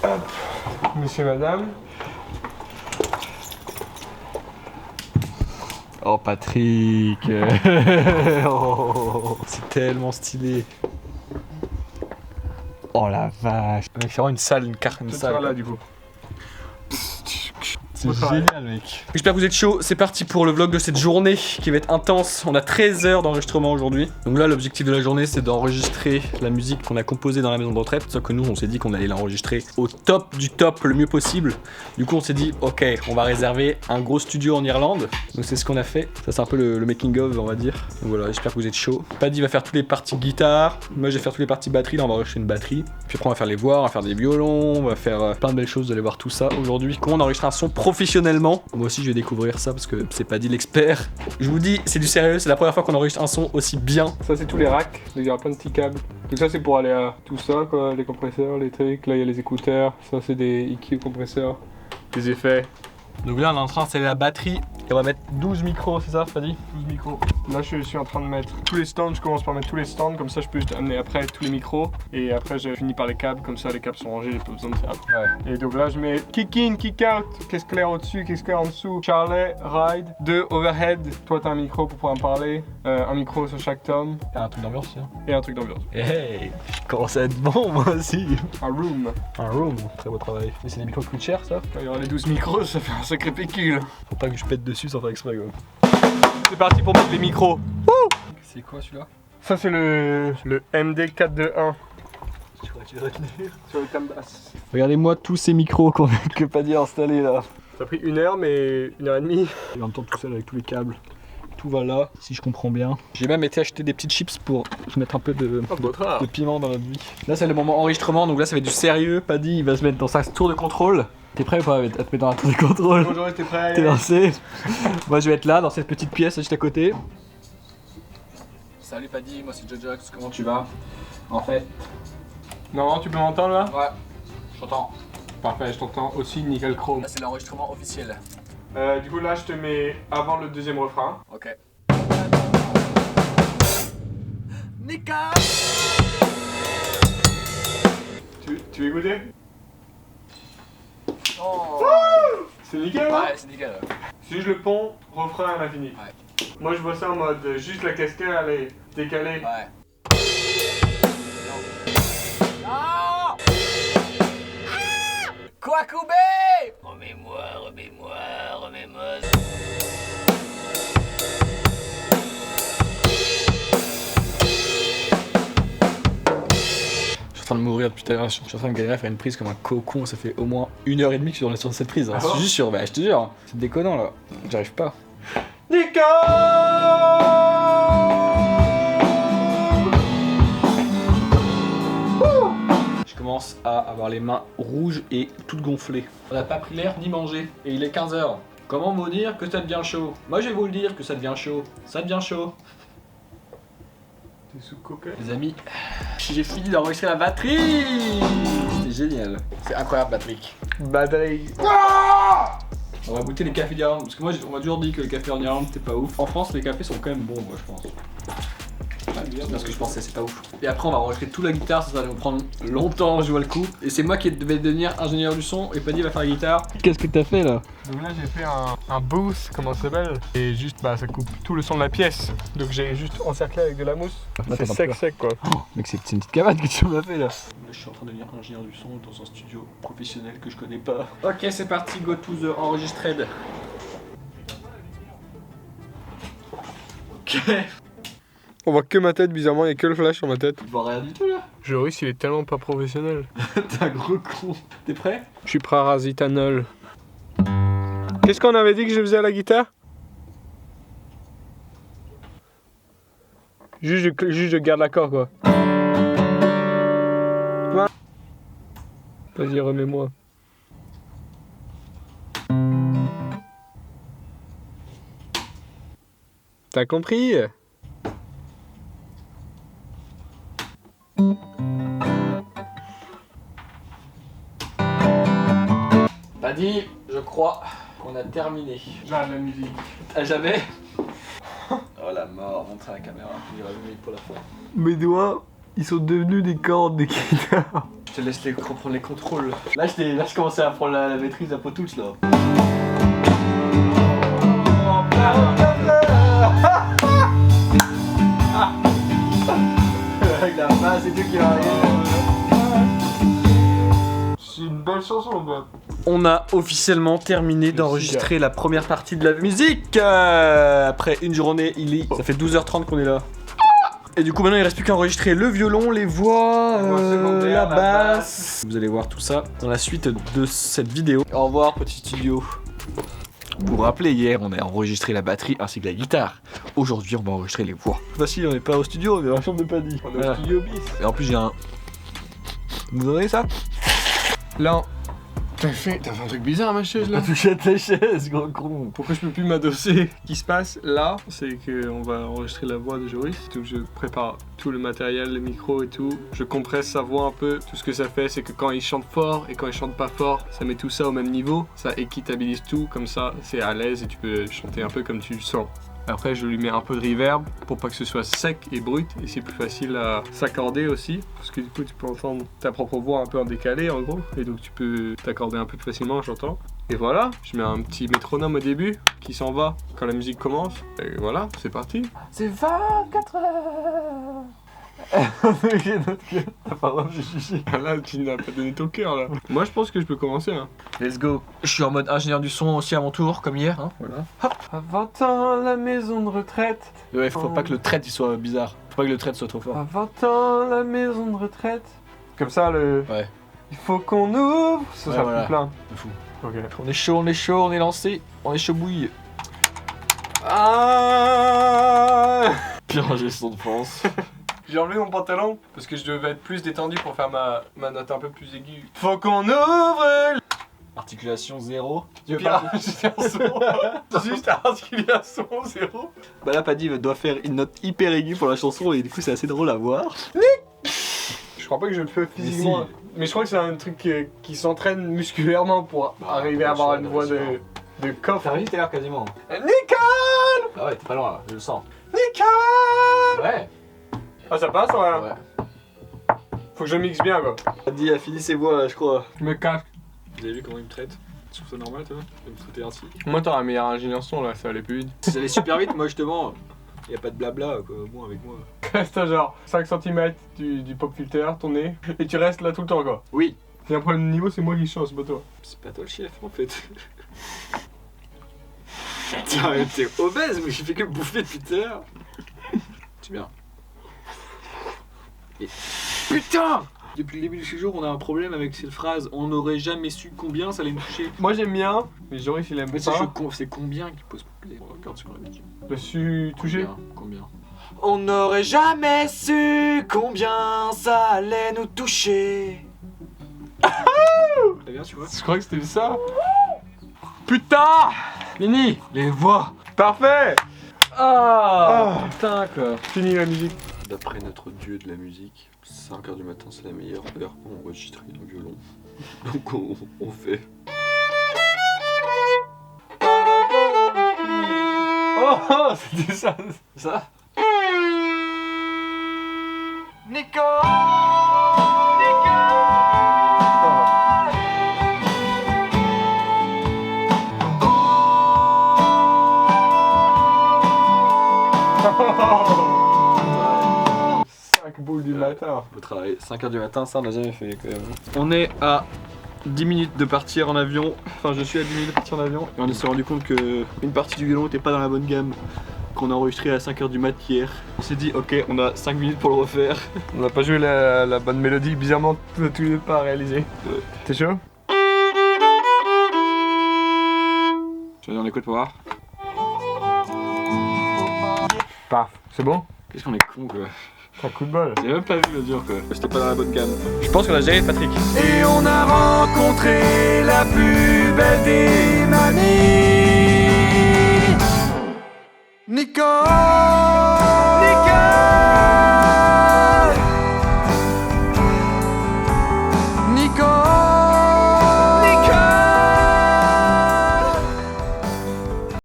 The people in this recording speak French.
Hop, monsieur, madame. Oh Patrick. Oh, c'est tellement stylé. Oh la vache. Mec, c'est vraiment une salle, une salle. Là, du coup. C'est génial, mec. J'espère que vous êtes chaud. C'est parti pour le vlog de cette journée qui va être intense. On a 13 heures d'enregistrement aujourd'hui. Donc là, l'objectif de la journée, c'est d'enregistrer la musique qu'on a composée dans la maison de retraite. Sauf que nous, on s'est dit qu'on allait l'enregistrer au top du top, le mieux possible. Du coup, on s'est dit, ok, on va réserver un gros studio en Irlande. Donc c'est ce qu'on a fait. Ça, c'est un peu le making of, on va dire. Donc voilà, j'espère que vous êtes chaud. Paddy va faire toutes les parties guitare. Moi, je vais faire toutes les parties batterie. Là, on va enregistrer une batterie. Puis après, on va faire les voix, on va faire des violons, on va faire plein de belles choses. Vous allez voir tout ça aujourd'hui. Comment on enregistre un son professionnellement. Moi aussi, je vais découvrir ça parce que c'est Paddy l'expert. Je vous dis, c'est du sérieux. C'est la première fois qu'on enregistre un son aussi bien. Ça, c'est tous les racks. Donc, il y aura plein de petits câbles. Tout ça, c'est pour aller à tout ça, quoi. Les compresseurs, les trucs. Là, il y a les écouteurs. Ça, c'est des EQ compresseurs. Des effets. Donc là, on est en train d'installer la batterie. Et on va mettre 12 micros, c'est ça, Paddy? 12 micros. Là, je suis en train de mettre tous les stands. Je commence par mettre tous les stands. Comme ça, je peux juste amener après tous les micros. Et après, je finis par les câbles. Comme ça, les câbles sont rangés. J'ai pas besoin de ça. Ouais. Et donc là, je mets kick in, kick out. Caisse claire au-dessus, caisse claire en dessous. Charlet, ride. 2 overhead. Toi, t'as un micro pour pouvoir me parler. Un micro sur chaque tome. T'as un truc d'ambiance, tiens. Et un truc d'ambiance. Hey, je commence à être bon, moi aussi. Un room. Un room, très beau travail. Et c'est des micros qui coûtent cher, ça? Quand il y aura les 12 micros, ça fait un sacré pécule. Faut pas que je pète dessus sans faire exprès, quoi. C'est parti pour mettre les micros. C'est quoi celui-là? Ça, c'est le MD 421 Tu crois que tu vas retenir? sur le thème basse. Regardez-moi tous ces micros que Paddy a installés là. Ça a pris 1 heure, mais 1h30. Et en même temps tout seul avec tous les câbles. Tout va là, si je comprends bien. J'ai même été acheter des petites chips pour mettre un peu de piment dans notre vie. Là, c'est le moment enregistrement, donc là, ça va être du sérieux. Paddy, il va se mettre dans sa tour de contrôle. T'es prêt ou pas à te mettre dans la tour de contrôle? Bonjour, t'es prêt? T'es lancé? Moi, je vais être là, dans cette petite pièce juste à côté. Salut Paddy, moi c'est Jojox, comment tu vas? En fait... Non, tu peux m'entendre là? Ouais, je t'entends. Parfait, je t'entends aussi nickel chrome. Là, c'est l'enregistrement officiel. Du coup, là, je te mets avant le deuxième refrain. Ok. Nika! Tu veux écouter? Oh. C'est nickel là? Ouais, c'est nickel. C'est juste le pont, refrain à l'infini. Ouais. Moi, je vois ça en mode juste la cascade, elle est décalée. Ouais. Non! Quoi couper? Remets-moi, remets-moi, remets-moi. Je suis en train de mourir depuis tout à l'heure, je suis en train de galérer à faire une prise comme un cocon, ça fait au moins 1h30 que je suis sur cette prise. Hein. Ah bon? Je suis sûr, bah, je te jure, c'est déconnant là, j'arrive pas. Nico! Je commence à avoir les mains rouges et toutes gonflées. On n'a pas pris l'air ni mangé, et il est 15h. Comment vous dire que ça devient chaud? Moi je vais vous le dire que ça devient chaud. Ça devient chaud. T'es sous coca? Les amis, j'ai fini d'enregistrer la batterie. C'était génial. C'est incroyable Patrick. Batterie. On va goûter les cafés d'Irlande, parce que moi on m'a toujours dit que les cafés en Irlande c'était pas ouf. En France les cafés sont quand même bons moi je pense. C'est bien ce que je pensais, c'est pas ouf. Et après on va enregistrer toute la guitare, ça va nous prendre longtemps, je vois le coup. Et c'est moi qui devais devenir ingénieur du son et Paddy va faire la guitare. Qu'est-ce que t'as fait là? Donc là, j'ai fait un boost, comment ça s'appelle? Et juste, bah, ça coupe tout le son de la pièce. Donc j'ai juste encerclé avec de la mousse. C'est sec quoi. Oh, mec, c'est une petite cavade que tu m'as fait là. Là, je suis en train de devenir ingénieur du son dans un studio professionnel que je connais pas. Ok, c'est parti, go to the enregistered. Ok. On voit que ma tête, bizarrement, il y a que le flash sur ma tête. Tu vois rien du tout là. Joris, il est tellement pas professionnel. T'es un gros con. T'es prêt? Je suis parasitanol. Qu'est-ce qu'on avait dit que je faisais à la guitare? Juste je garde l'accord quoi. Vas-y, remets-moi. T'as compris? Paddy, je crois qu'on a terminé. J'aime la musique. À jamais. Oh la mort, montre à la caméra, je vais rallumer pour la fin. Mes doigts, ils sont devenus des cordes de guitare. Je te laisse reprendre les contrôles. Là, je commençais à prendre la maîtrise un peu tous là. Avec la basse et tout qui arrive. C'est une belle chanson, quoi. On a officiellement terminé d'enregistrer la première partie de la musique. Après une journée, ça fait 12h30 qu'on est là. Et du coup maintenant il reste plus qu'à enregistrer le violon, les voix, la basse. Vous allez voir tout ça dans la suite de cette vidéo. Au revoir petit studio. Vous vous rappelez, hier on a enregistré la batterie ainsi que la guitare. Aujourd'hui on va enregistrer les voix. Facile, on n'est pas au studio, on est dans la chambre de Paddy. On est au studio bis. Et en plus j'ai un... Vous donnez ça? Là, t'as fait un truc bizarre ma chaise là. Tu jettes la chaise, gros con. Pourquoi je peux plus m'adosser? Ce qui se passe là, c'est qu'on va enregistrer la voix de Joris. Donc je prépare tout le matériel, les micros et tout. Je compresse sa voix un peu. Tout ce que ça fait, c'est que quand il chante fort et quand il chante pas fort, ça met tout ça au même niveau. Ça équitabilise tout, comme ça c'est à l'aise et tu peux chanter un peu comme tu le sens. Après je lui mets un peu de reverb pour pas que ce soit sec et brut et c'est plus facile à s'accorder aussi parce que du coup tu peux entendre ta propre voix un peu en décalé en gros et donc tu peux t'accorder un peu plus facilement en chantant. Et voilà, je mets un petit métronome au début qui s'en va quand la musique commence et voilà, c'est parti. C'est 24 heures. T'as pas le droit de juger. Là tu n'as pas donné ton cœur là. Moi je pense que je peux commencer hein. Let's go. Je suis en mode ingénieur du son aussi à mon tour, comme hier. Hein. Voilà. Hop. À 20 ans, la maison de retraite. Ouais, faut pas que le trait il soit bizarre. Faut pas que le trait soit trop fort. À 20 ans, la maison de retraite. Comme ça le... Ouais. Il faut qu'on ouvre. Ça sera voilà. plus plein. C'est fou. Ok. On est chaud, on est lancé. On est chaud bouille. Ah. Pire ingé son de France. J'ai enlevé mon pantalon parce que je devais être plus détendu pour faire ma note un peu plus aiguë. Faut qu'on ouvre. Articulation 0. Pire articulation. Juste articulation 0. Bah là Paddy doit faire une note hyper aiguë pour la chanson et du coup c'est assez drôle à voir. Je crois pas que je le fais physiquement. Mais je crois que c'est un truc qui s'entraîne musculairement pour arriver à avoir une voix de coffre. T'as réussi tout à l'heure quasiment. Nicole. Ah ouais, t'es pas loin là, je le sens. Nicole. Ouais. Ah ça passe ouais. Ouais. Faut que je mixe bien quoi. Paddy a fini ses voix là je crois. Je me cache. Vous avez vu comment il me traite? Tu trouves ça normal toi? De me traiter ainsi? Moi t'auras un meilleur ingénieur son là, ça allait plus vite. Ça allait super vite, moi justement. Y a pas de blabla quoi, moi avec moi. Reste à genre 5 cm du pop filter, ton nez, et tu restes là tout le temps quoi. Oui. Si y a un problème de niveau, c'est moi qui change, c'est pas toi. C'est pas toi le chef en fait. T'es obèse, mais j'ai fait que bouffer depuis tout à l'heure. C'est bien. Et... Putain! Depuis le début du séjour, on a un problème avec cette phrase. On n'aurait jamais su combien ça allait nous toucher. Moi j'aime bien, mais Joris il aime Mais pas. c'est combien qui pose problème? On regarde sur la vidéo. Le su touché. Combien? On n'aurait jamais su combien ça allait nous toucher. Très bien, tu vois. Je crois que c'était ça. Putain! Fini les voix. Parfait! Ah, putain quoi. Fini la musique. D'après notre dieu de la musique, 5h du matin c'est la meilleure heure pour enregistrer un violon. Donc on fait. Oh, c'était ça. Ça? Nico! Boules du matin. Faut travailler 5h du matin, ça on l'a jamais fait quand même. On est à 10 minutes de partir en avion. Enfin, je suis à 10 minutes de partir en avion. Et on s'est rendu compte que une partie du violon n'était pas dans la bonne gamme. Qu'on a enregistré à 5h du mat hier. On s'est dit, ok, on a 5 minutes pour le refaire. On n'a pas joué la bonne mélodie, bizarrement, tous les deux pas réalisé. Ouais. T'es chaud? Tu vas on écoute pour voir. Paf, c'est bon? Qu'est-ce qu'on est con quoi. Un coup de bol. J'ai même pas vu le dur quoi. C'était pas dans la bonne gamme. Je pense qu'on a géré Patrick. Et on a rencontré la plus belle des mamies, Nicole.